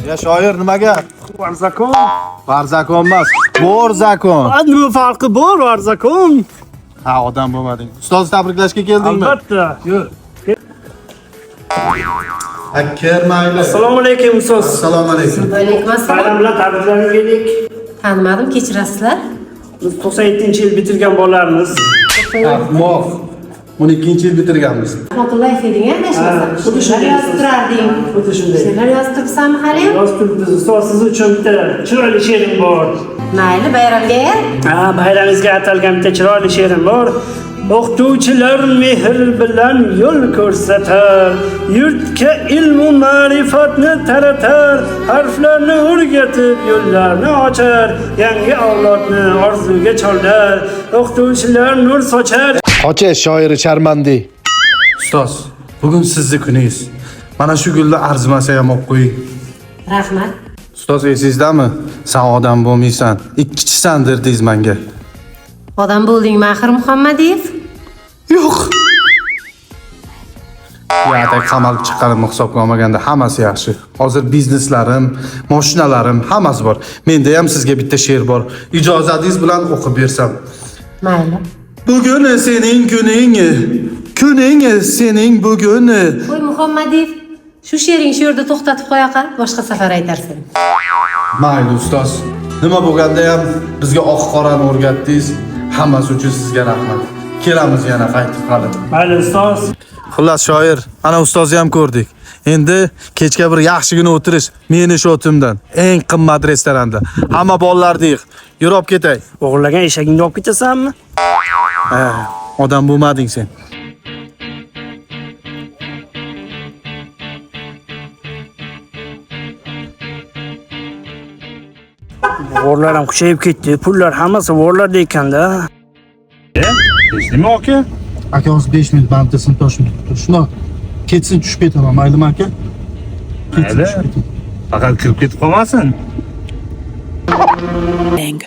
Ya shoir nimaga? Varzakon. Barzakon emas, Borzakon. Nima farqi bor Varzakon? Ha, odam bo'lmading. Ustozni tabriklashga keldingmi? Albatta. Yur. Mayli. Assalomu alaykum ustoz. Assalomu alaykum. Alaykum assalom. Bayram bilan tabriklarni berdik. Tanimadim, kechirasizlar. Biz 97-yil bitirgan bolalarmiz. Ahmoq. 12-yil bitirganmiz. Rahmatulloh eding-a, hechmasam. xuddi She'rlar shunday. yozib turarding. Xuddi shunday. She'rlar yozib turibsanmi hali ham? Yoz turibmiz ustoz, siz uchun bitta chiroyli she'rim bor. Mayli, bayramga. Bayramingizga atalgan bitta chiroyli she'rim bor. O'qituvchilar mehr bilan yo'l ko'rsatar, yurtga ilm va ma'rifatni taratar, harflarni o'rgatib yo'llarni ochar, yangi avlodni orzuga chorlar, o'qituvchilar nur sochar. Qocha shoiri Charmandi. Ustoz, bugun sizning kuningiz. Mana shu gulni arzimasa ham olib qo'ying. Rahmat. Ustoz, esizdami? Sen odam bo'lmaysan, ikkichisan dedingiz menga. Odam bo'ldingmi, Axir Muhammadiyev? Yo'q. Yo'q, qamalib chiqqanimni hisobga olmaganda hammasi yaxshi. Hozir bizneslarim, mashinalarim hammasi bor. Menda ham sizga bitta she'r bor. Ijozatingiz bilan o'qib bersam. Mayli. Bugun sening kuning, kuning sening bugun. Qo'y Muhammadiyev, shu she'ring shu yerda to'xtatib qo'yaqa, boshqa safar aytarsan. Mayli ustoz. Nima bo'lganda ham bizga oq qorani o'rgatdingiz. Hammasi uchun sizga rahmat. Kelamiz yana qaytib qolib. Mayli ustoz. Xullas shoir, ana ustozni ham ko'rdik. Endi kechga bir yaxshigina o'tirish meni shotimdan, eng qimmat restoranda. Hamma bolalardek, yurib ketay. O'g'irlagan eshagingni olib ketasanmi? Odam bo'lmading sen. Vorlar ham kuchayib ketdi. Pullar hammasi vorlarda ekanda. Nima aka? Aka hozir 5 minut bantasini toshib turibdi. Shuni ketsin tushib ketaman, maylimi aka? Mayli. Faqat kirib ketib qolmasin. Bang.